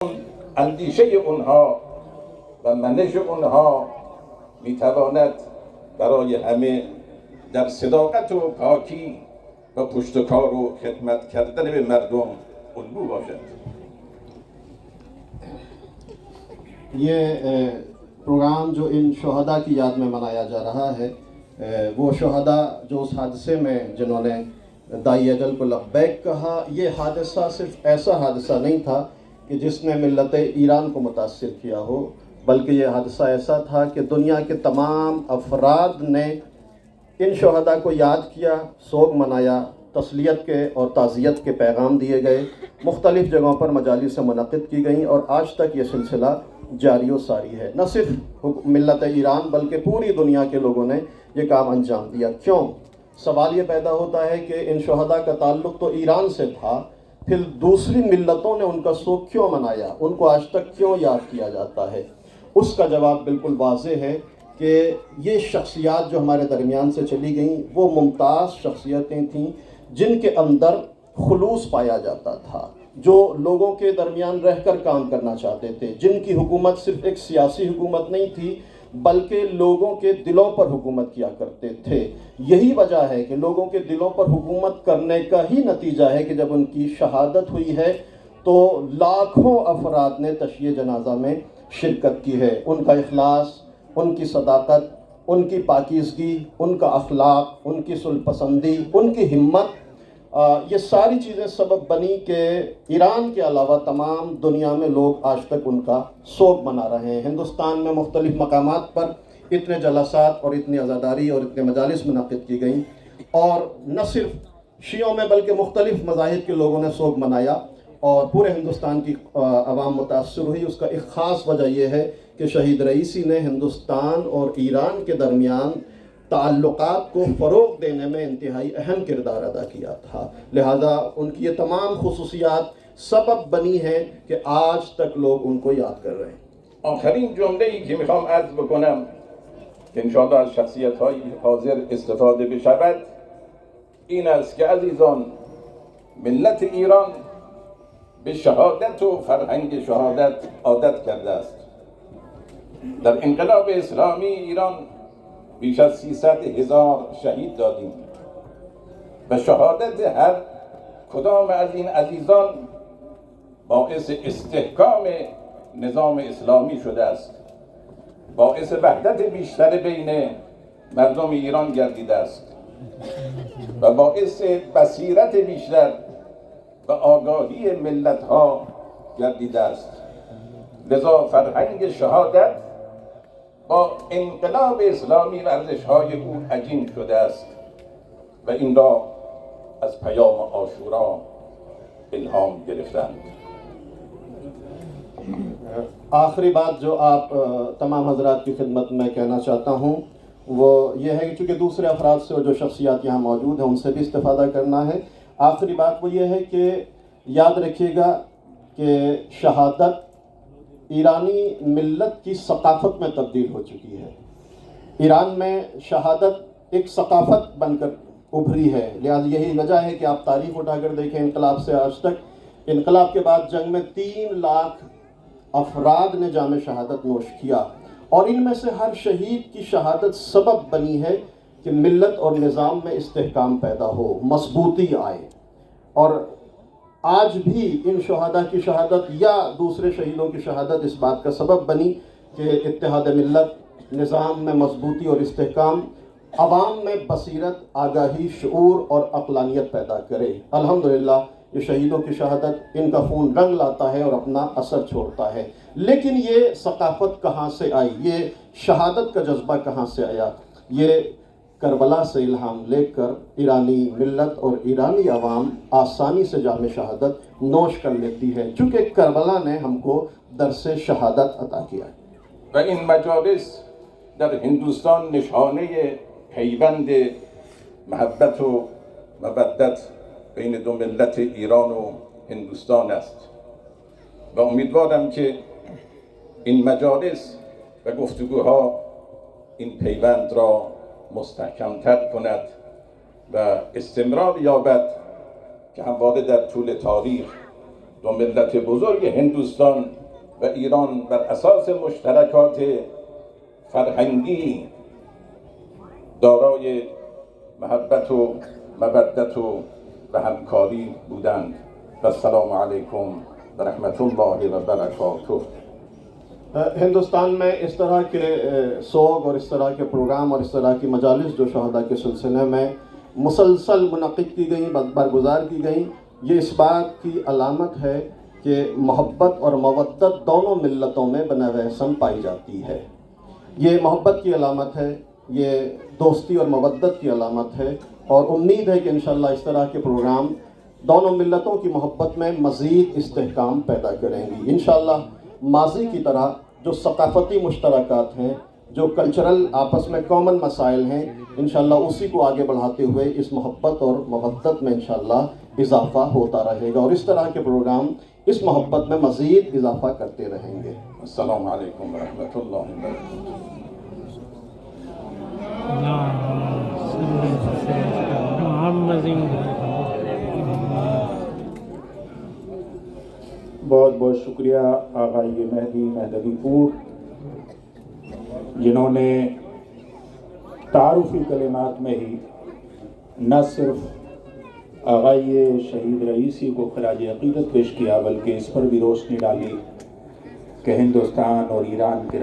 اندیشه اونها و منش اونها میتواند برای همه در صداقت و پاکی و پشتکار و خدمت کردن به مردم الگو باشد. یہ پروگرام جو ان شہداء کی یاد میں منایا جا رہا ہے، وہ شہداء جو اس حادثے میں جنہوں نے دائی اجل کو لبیک کہا، یہ حادثہ صرف ایسا حادثہ نہیں تھا کہ جس نے ملت ایران کو متاثر کیا ہو، بلکہ یہ حادثہ ایسا تھا کہ دنیا کے تمام افراد نے ان شہداء کو یاد کیا، سوگ منایا، تسلیت کے اور تعزیت کے پیغام دیے گئے، مختلف جگہوں پر مجالس منعقد کی گئیں، اور آج تک یہ سلسلہ جاری و ساری ہے۔ نہ صرف ملت ایران بلکہ پوری دنیا کے لوگوں نے یہ کام انجام دیا۔ کیوں؟ سوال یہ پیدا ہوتا ہے کہ ان شہداء کا تعلق تو ایران سے تھا، پھر دوسری ملتوں نے ان کا سوگ کیوں منایا، ان کو آج تک کیوں یاد کیا جاتا ہے؟ اس کا جواب بالکل واضح ہے کہ یہ شخصیات جو ہمارے درمیان سے چلی گئیں وہ ممتاز شخصیتیں تھیں جن کے اندر خلوص پایا جاتا تھا، جو لوگوں کے درمیان رہ کر کام کرنا چاہتے تھے، جن کی حکومت صرف ایک سیاسی حکومت نہیں تھی بلکہ لوگوں کے دلوں پر حکومت کیا کرتے تھے۔ یہی وجہ ہے کہ لوگوں کے دلوں پر حکومت کرنے کا ہی نتیجہ ہے کہ جب ان کی شہادت ہوئی ہے تو لاکھوں افراد نے تشییع جنازہ میں شرکت کی ہے۔ ان کا اخلاص، ان کی صداقت، ان کی پاکیزگی، ان کا اخلاق، ان کی صلح پسندی، ان کی ہمت، یہ ساری چیزیں سبب بنی کہ ایران کے علاوہ تمام دنیا میں لوگ آج تک ان کا سوگ منا رہے ہیں۔ ہندوستان میں مختلف مقامات پر اتنے جلسات اور اتنی عزاداری اور اتنے مجالس منعقد کی گئیں، اور نہ صرف شیعوں میں بلکہ مختلف مذاہب کے لوگوں نے سوگ منایا، اور پورے ہندوستان کی عوام متاثر ہوئی۔ اس کا ایک خاص وجہ یہ ہے کہ شہید رئیسی نے ہندوستان اور ایران کے درمیان تعلقات کو فروغ دینے میں انتہائی اہم کردار ادا کیا تھا، لہذا ان کی یہ تمام خصوصیات سبب بنی ہیں کہ آج تک لوگ ان کو یاد کر رہے ہیں۔ آخرین جمله‌ای که میخوام عرض بکنم که انشاءالله از شخصیت‌های حاضر استفاده بشود این است که عزیزان، ملت ایران به شهادت و فرهنگ شهادت عادت کرده است. در انقلاب اسلامی ایران بیش از 300,000 شهید دادیم و شهادت هر کدام از این عزیزان باعث استحکام نظام اسلامی شده است، باعث وحدت بیشتر بین مردم ایران گردیده است و باعث بصیرت بیشتر و آگاهی ملت‌ها گردیده است. لذا فرهنگ شهادت با انقلاب اسلامی و ارزش‌های او عجین شده است و این را از پیام عاشورا الهام گرفتند. آخری بات جو آپ تمام حضرات کی خدمت میں کہنا چاہتا ہوں وہ یہ ہے کہ چونکہ دوسرے افراد سے جو شخصیات یہاں موجود ہیں ان سے بھی استفادہ کرنا ہے۔ آخری بات وہ یہ ہے کہ یاد رکھیے گا کہ شہادت ایرانی ملت کی ثقافت میں تبدیل ہو چکی ہے۔ ایران میں شہادت ایک ثقافت بن کر ابھری ہے، لہٰذا یہی وجہ ہے کہ آپ تاریخ اٹھا کر دیکھیں انقلاب سے آج تک، انقلاب کے بعد جنگ میں 3 لاکھ افراد نے جام شہادت نوش کیا، اور ان میں سے ہر شہید کی شہادت سبب بنی ہے کہ ملت اور نظام میں استحکام پیدا ہو، مضبوطی آئے۔ اور آج بھی ان شہداء کی شہادت یا دوسرے شہیدوں کی شہادت اس بات کا سبب بنی کہ اتحاد ملت، نظام میں مضبوطی اور استحکام، عوام میں بصیرت، آگاہی، شعور اور عقلانیت پیدا کرے۔ الحمدللہ یہ شہیدوں کی شہادت، ان کا خون رنگ لاتا ہے اور اپنا اثر چھوڑتا ہے۔ لیکن یہ ثقافت کہاں سے آئی، یہ شہادت کا جذبہ کہاں سے آیا؟ یہ کربلا سے الہام لے کر ایرانی ملت اور ایرانی عوام آسانی سے جام شہادت نوش کر لیتی ہے، چونکہ کربلا نے ہم کو درس شہادت عطا کیا ہے۔ و این مجالس در هندوستان نشانه پیوند محبت و مودت بین دو ملت ایران و هندوستان است و امیدوارم که این مجالس و گفتگوها این پیوند را مستحکم‌تر کند و استمرار یابد که همواره در طول تاریخ دو ملت بزرگ هندوستان و ایران بر اساس مشترکات فرهنگی دارای محبت و مودت و همکاری بودند. و السلام علیکم و رحمت الله و برکاته. ہندوستان میں اس طرح کے سوگ اور اس طرح کے پروگرام اور اس طرح کی مجالس جو شہداء کے سلسلے میں مسلسل منعقد کی گئیں، برگزار کی گئیں، یہ اس بات کی علامت ہے کہ محبت اور مودت دونوں ملتوں میں بنا رحسن پائی جاتی ہے. یہ محبت کی علامت ہے، یہ دوستی اور مودت کی علامت ہے، اور امید ہے کہ انشاءاللہ اس طرح کے پروگرام دونوں ملتوں کی محبت میں مزید استحکام پیدا کریں گی. انشاءاللہ ماضی کی طرح جو ثقافتی مشترکات ہیں، جو کلچرل آپس میں کامن مسائل ہیں، انشاءاللہ اسی کو آگے بڑھاتے ہوئے اس محبت اور مودت میں انشاءاللہ اضافہ ہوتا رہے گا، اور اس طرح کے پروگرام اس محبت میں مزید اضافہ کرتے رہیں گے. السلام علیکم ورحمۃ اللہ وبرکاتہ. بہت بہت شکریہ آغائی مہدی مہدوی پور، جنہوں نے تعارفی کلمات میں ہی نہ صرف آغائی شہید رئیسی کو خراج عقیدت پیش کیا، بلکہ اس پر بھی روشنی ڈالی کہ ہندوستان اور ایران کے